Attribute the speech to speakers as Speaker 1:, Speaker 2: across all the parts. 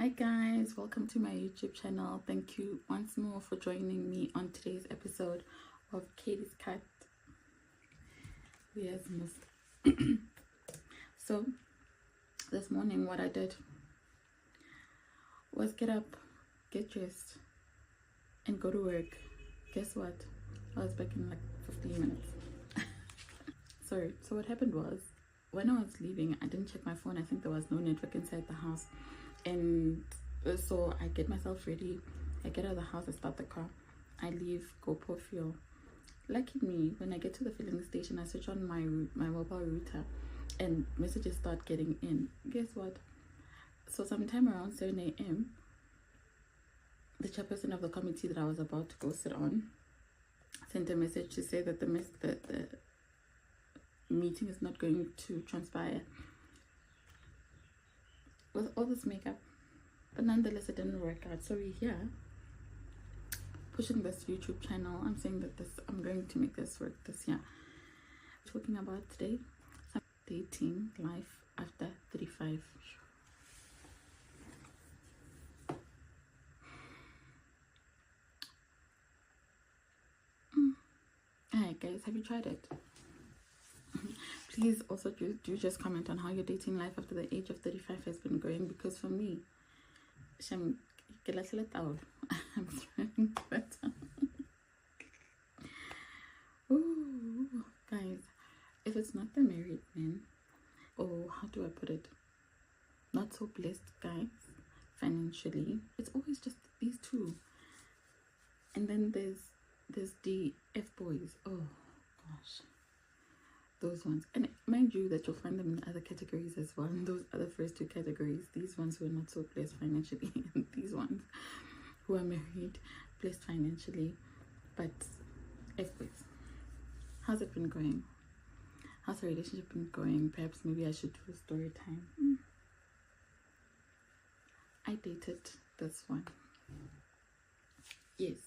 Speaker 1: Hi guys, welcome to my YouTube channel. Thank you once more for joining me on today's episode of Katie's Cat. We has missed. So this morning what I did was get up, get dressed, and go to work. Guess what? I was back in like 15 minutes. Sorry. So what happened was, when I was leaving, I didn't check my phone. I think there was no network inside the house. And so I get myself ready. I get out of the house, I start the car. I leave, go pour fuel. Lucky me, when I get to the filling station, I switch on my mobile router and messages start getting in. Guess what? So sometime around 7 a.m., the chairperson of the committee that I was about to go sit on sent a message to say that the meeting is not going to transpire with all this makeup. But nonetheless, it didn't work out. So we're here pushing this YouTube channel. I'm saying that I'm going to make this work this year. Talking about today, dating life after 35. Alright guys, have you tried it? Please also do just comment on how your dating life after the age of 35 has been going, because for me, I'm throwing better. Ooh, guys, if it's not the married men, or how do I put it, not so blessed guys financially, it's always just these two. And then there's the F boys. Oh gosh, those ones. And mind you that you'll find them in other categories as well, in those other first two categories. These ones who are not so blessed financially, and these ones who are married, blessed financially, but F boys. How's it been going? How's the relationship been going? Perhaps maybe I should do a story time. I dated this one. Yes,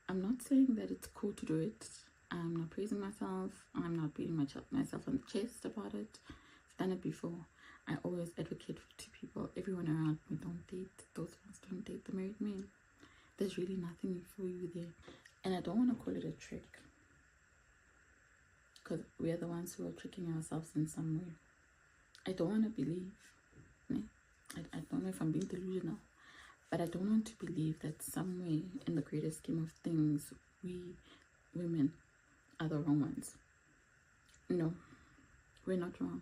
Speaker 1: I'm not saying that it's cool to do it. I'm not praising myself. I'm not beating myself on the chest about it. I've done it before. I always advocate to people, everyone around me, don't date those ones. Don't date the married men. There's really nothing for you there. And I don't want to call it a trick, because we are the ones who are tricking ourselves in some way. I don't want to believe. I don't know if I'm being delusional, but I don't want to believe that some way in the greater scheme of things, we women are the wrong ones. No, we're not wrong.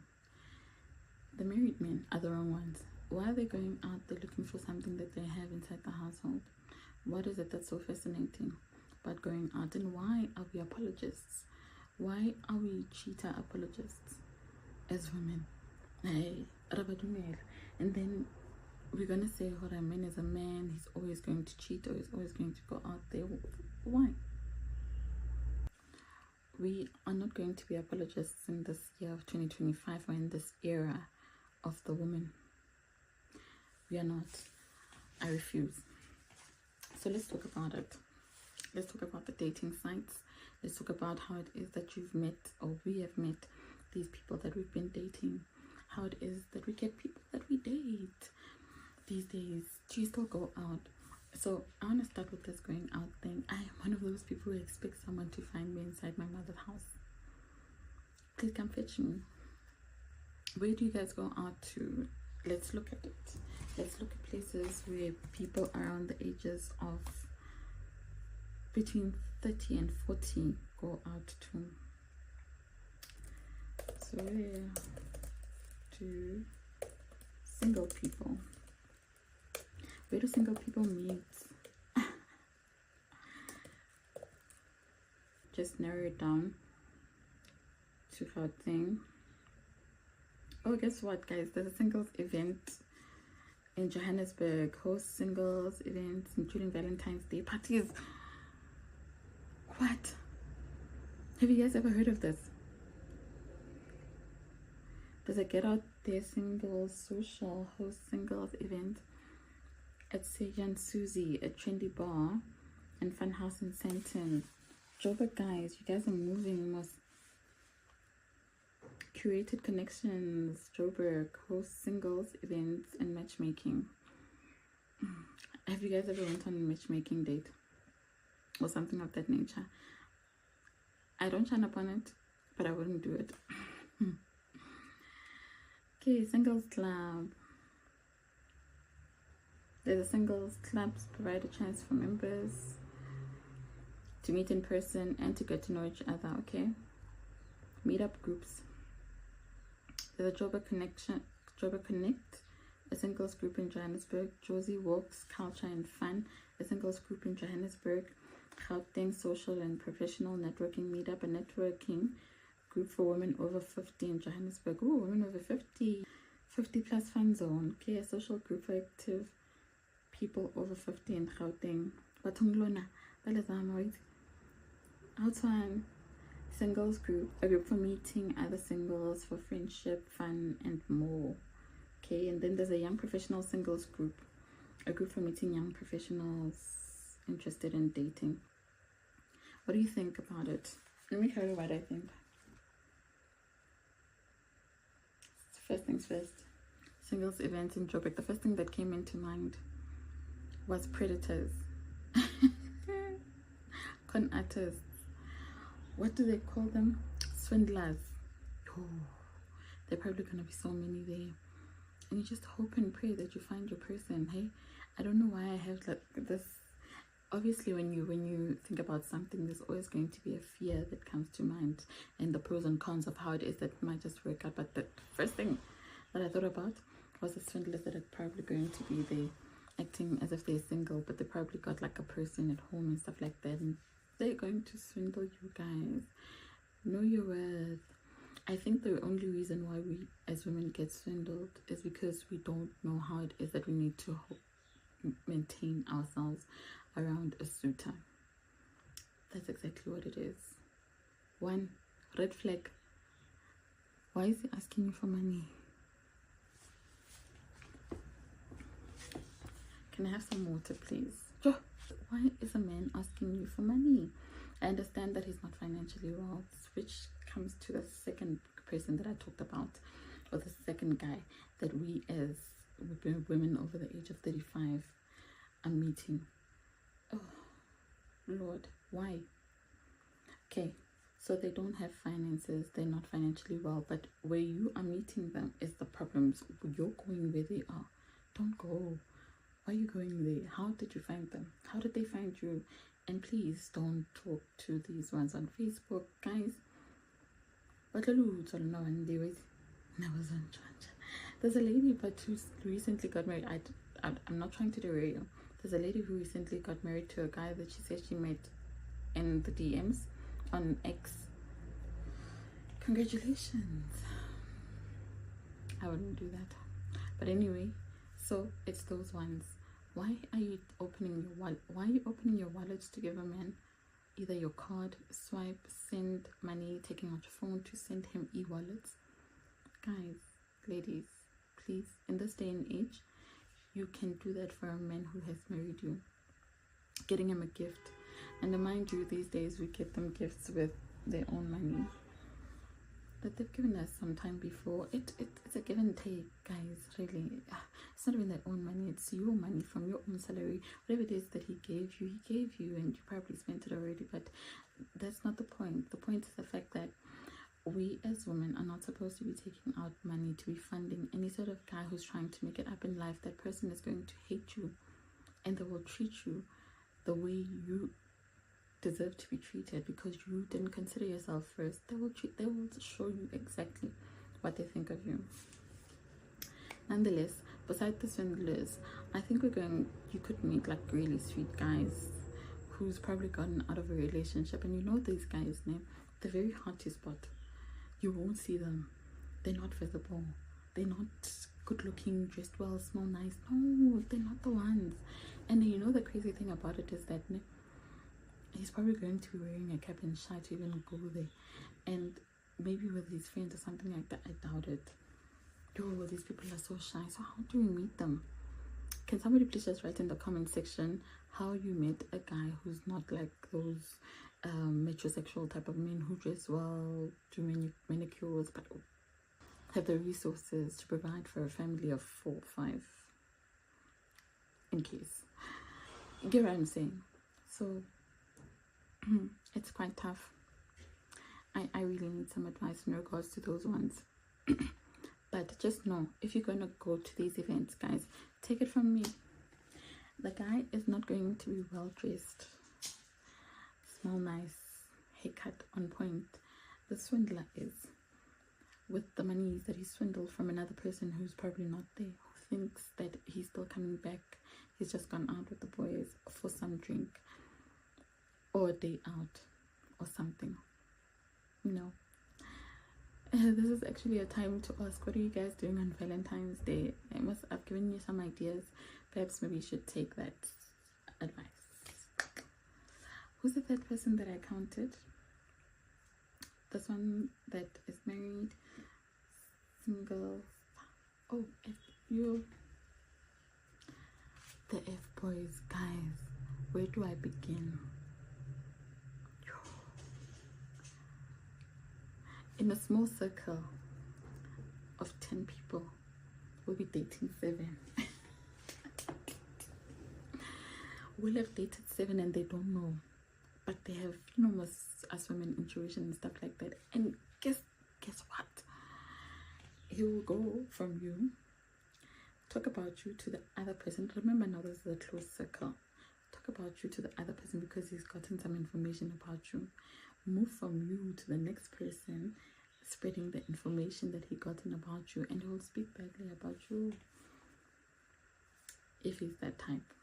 Speaker 1: The married men are the wrong ones. Why are they going out there looking for something that they have inside the household? What is it that's so fascinating about going out? And why are we apologists? Why are we cheater apologists as women? Hey, and then we're gonna say, "Oh, a man is a man. He's always going to cheat, or he's always going to go out there." Why? We are not going to be apologists in this year of 2025, or in this era of the woman. We are not. I refuse. So let's talk about it. Let's talk about the dating sites. Let's talk about how it is that you've met, or we have met, these people that we've been dating. How it is that we get people that we date these days. Do you still go out? So I want to start with this going out thing. I am one of those people who expect someone to find me inside my mother's house. Please come fetch me. Where do you guys go out to? Let's look at it. Let's look at places where people around the ages of between 30 and 40 go out to. So where do single people? Where do single people meet? Just narrow it down to Gauteng. Oh, guess what, guys? There's a singles event in Johannesburg. Host singles events, including Valentine's Day parties. What? Have you guys ever heard of this? There's a Get Out There Singles Social Host Singles event at Sejan Susie, a trendy bar and fun house in Sandton. Joburg, guys, you guys are moving. Most curated connections. Joburg hosts singles events and matchmaking. Have you guys ever went on a matchmaking date or something of that nature? I don't shine upon it, but I wouldn't do it. Okay, singles club. There's a singles club provide a chance for members to meet in person and to get to know each other. Okay, meetup groups. There's a Joburg Connect, a singles group in Johannesburg. Josie Walks Culture and Fun, a singles group in Johannesburg. Gauteng Social and Professional Networking Meetup, a networking group for women over 50 in Johannesburg. Oh, women over 50 plus fun zone. Okay, a social group for active people over 50 in Gauteng. Batunglona, Outside singles group, a group for meeting other singles for friendship, fun, and more. Okay, and then there's a young professional singles group, a group for meeting young professionals interested in dating. What do you think about it? Let me tell you what I think. First things first, singles events in Joburg. The first thing that came into mind was predators, con artists. What do they call them? Swindlers. Oh, there are probably gonna be so many there, and you just hope and pray that you find your person. Hey, I don't know why I have like this. Obviously, when you think about something, there's always going to be a fear that comes to mind, and the pros and cons of how it is that it might just work out. But the first thing that I thought about was the swindlers that are probably going to be there, acting as if they're single, but they probably got like a person at home and stuff like that, and they're going to swindle you guys. Know your worth. I think the only reason why we as women get swindled is because we don't know how it is that we need to maintain ourselves around a suitor. That's exactly what it is. One, red flag. Why is he asking you for money? Can I have some water, please? Why is a man asking you for money? I understand that he's not financially well, which comes to the second person that I talked about, or the second guy that we as women over the age of 35 are meeting. Oh Lord, why? Okay, so they don't have finances, they're not financially well, but where you are meeting them is the problems. You're going where they are. Don't go. Why are you going there? How did you find them? How did they find you? And please don't talk to these ones on Facebook, guys. There's a lady but who recently got married. I'm not trying to derail. There's a lady who recently got married to a guy that she said she met in the DMs on X. Congratulations. I wouldn't do that. But anyway, so it's those ones. Why are you opening your wallet? Why are you opening your wallet to give a man either your card, swipe, send money, taking out your phone to send him e-wallets? Guys, ladies, please, in this day and age, you can do that for a man who has married you, getting him a gift. And mind you, these days we get them gifts with their own money that they've given us some time before. It's a give and take, guys. Really, it's not even their own money, it's your money from your own salary. Whatever it is that he gave you, and you probably spent it already. But that's not the point. The point is the fact that we as women are not supposed to be taking out money to be funding any sort of guy who's trying to make it up in life. That person is going to hate you, and they will treat you the way you deserve to be treated because you didn't consider yourself first. They will show you exactly what they think of you. Nonetheless, besides the swindlers, I think you could meet like really sweet guys who's probably gotten out of a relationship, and you know these guys' name, they're very hard to spot. You won't see them. They're not visible. They're not good looking, dressed well, smell nice. No, they're not the ones. And you know the crazy thing about it is that he's probably going to be wearing a cap and shy to even go there, and maybe with his friends or something like that. I doubt it. These people are so shy. So how do we meet them? Can somebody please just write in the comment section how you met a guy who's not like those metrosexual type of men who dress well, do manicures, but have the resources to provide for a family of 4 or 5. in case. You get what I'm saying? So it's quite tough. I really need some advice in regards to those ones. But just know, if you're going to go to these events, guys, take it from me. The guy is not going to be well dressed, smell nice, haircut on point. The swindler is, with the money that he swindled from another person who's probably not there, who thinks that he's still coming back. He's just gone out with the boys for some drink or a day out or something. You know, this is actually a time to ask, what are you guys doing on Valentine's Day? I've given you some ideas. Perhaps maybe you should take that advice. Who's the third person that I counted? This one that is married, single. Oh, you, the F boys, guys. Where do I begin? In a small circle of 10 people, we'll be dating 7. We'll have dated 7 and they don't know, but they have, you know, us women intuition and stuff like that. And guess what? He will go from you, talk about you to the other person. Remember, now this is a close circle. Talk about you to the other person because he's gotten some information about you. Move from you to the next person, spreading the information that he gotten about you, and he will speak badly about you if he's that type.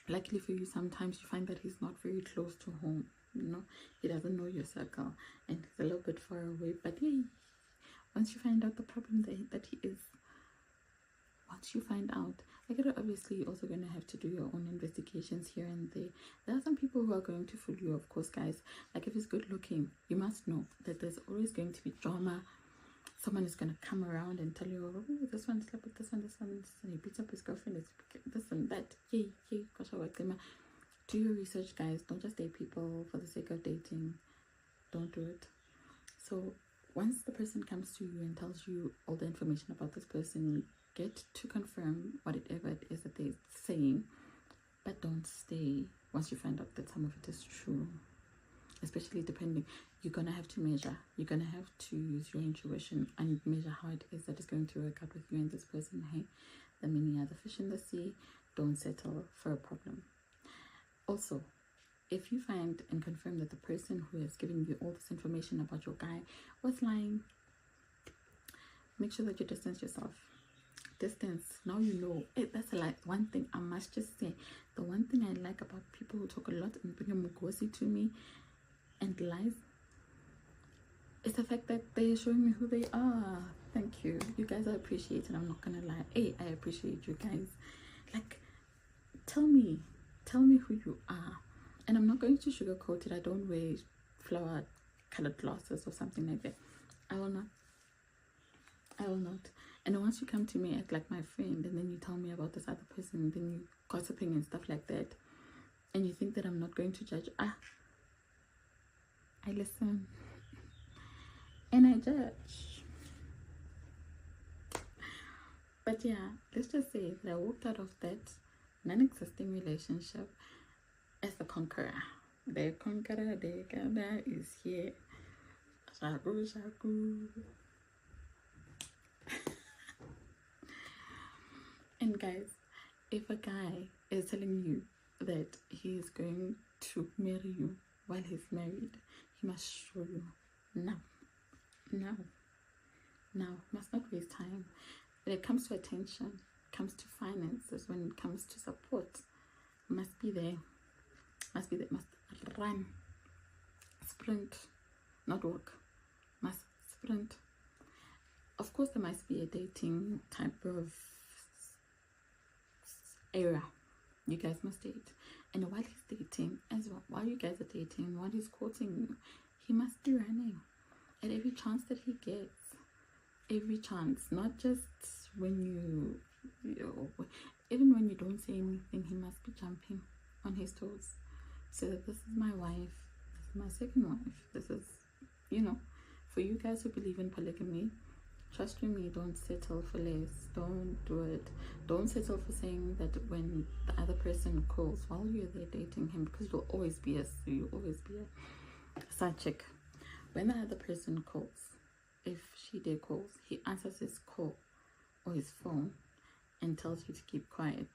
Speaker 1: Luckily for you, sometimes you find that he's not very close to home. You know, he doesn't know your circle and he's a little bit far away. But yeah, once you find out the problem that he is, once you find out, like, you're obviously also going to have to do your own investigations here and there. There are some people who are going to fool you, of course, guys. Like, if he's good looking, you must know that there's always going to be drama. Someone is going to come around and tell you, oh, this one slept with this one, he beats up his girlfriend, this and that. Yay, gosh, do your research, guys. Don't just date people for the sake of dating. Don't do it. So once the person comes to you and tells you all the information about this person, get to confirm whatever it is that they're saying, but don't stay once you find out that some of it is true. Especially depending, you're gonna have to measure, you're gonna have to use your intuition and measure how it is that is going to work out with you and this person. Hey, there are many other fish in the sea. Don't settle for a problem. Also, if you find and confirm that the person who has given you all this information about your guy was lying, make sure that you distance yourself. Distance. Now you know. That's like one thing I must just say. The one thing I like about people who talk a lot and bring a mugosi to me and lies is the fact that they're showing me who they are. Thank you. You guys are appreciated. I'm not gonna lie. Hey, I appreciate you guys. Like, tell me who you are. And I'm not going to sugarcoat it. I don't wear flower colored glasses or something like that. I will not. And then once you come to me, act like my friend, and then you tell me about this other person, and then you gossiping and stuff like that, and you think that I'm not going to judge. I listen and I judge. But yeah, let's just say that I walked out of that non-existing relationship as the conqueror. The conqueror, the conqueror is here. Shaku. And guys, if a guy is telling you that he is going to marry you while he's married, he must show you now. Must not waste time. When it comes to attention, comes to finances, when it comes to support, must be there. Must run, sprint, not walk. Must sprint. Of course, there must be a dating type of era. You guys must date, and while he's dating as well, while you guys are dating, while he's courting you, he must be running at every chance that he gets. Every chance, not just when even when you don't say anything, he must be jumping on his toes. So this is my wife, this is my second wife, this is, for you guys who believe in polygamy, Trust me, don't settle for less. Don't do it. Don't settle for saying that when the other person calls while you're there dating him, because you'll always be a side chick. When the other person calls, if she dare calls, he answers his call or his phone and tells you to keep quiet.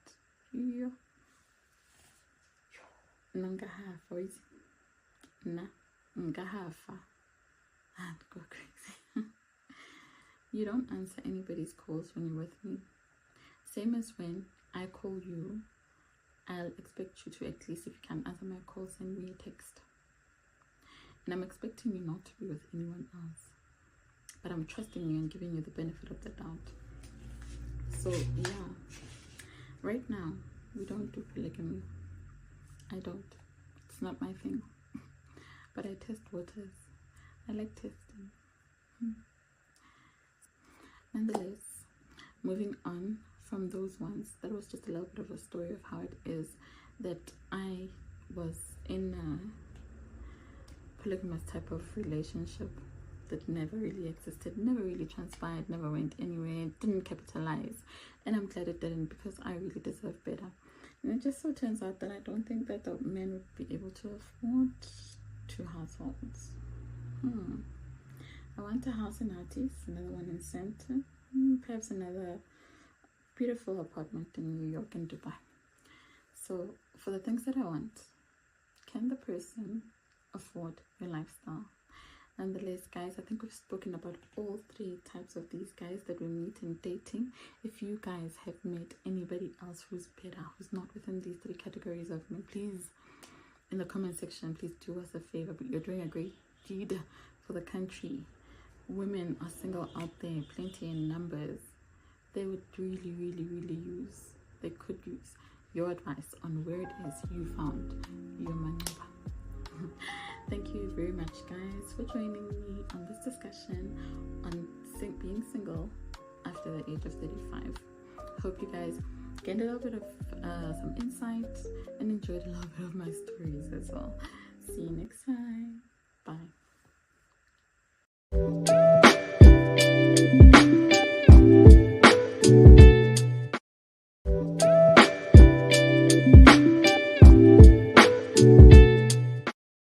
Speaker 1: Nangahafa, Ngahafa. I'd go crazy. You don't answer anybody's calls when you're with me. Same as when I call you, I'll expect you to, at least if you can answer my call, send me a text. And I'm expecting you not to be with anyone else. But I'm trusting you and giving you the benefit of the doubt. So yeah, right now, we don't do polygamy. I don't. It's not my thing. But I test waters. I like testing. Nonetheless, moving on from those ones, that was just a little bit of a story of how it is that I was in a polygamous type of relationship that never really existed, never really transpired, never went anywhere, didn't capitalize. And I'm glad it didn't, because I really deserve better. And it just so turns out that I don't think that the men would be able to afford 2 households. I want a house in Artis, another one in Center, perhaps another beautiful apartment in New York and Dubai. So for the things that I want, can the person afford your lifestyle? Nonetheless, guys, I think we've spoken about all 3 types of these guys that we meet in dating. If you guys have met anybody else who's better, who's not within these 3 categories of me, please, in the comment section, please do us a favor. But you're doing a great deed for the country. Women are single out there, plenty in numbers. They would really use, they could use your advice on where it is you found your maneuver. Thank you very much, guys, for joining me on this discussion on being single after the age of 35. Hope you guys gained a little bit of some insight and enjoyed a little bit of my stories as well. See you next time. Bye.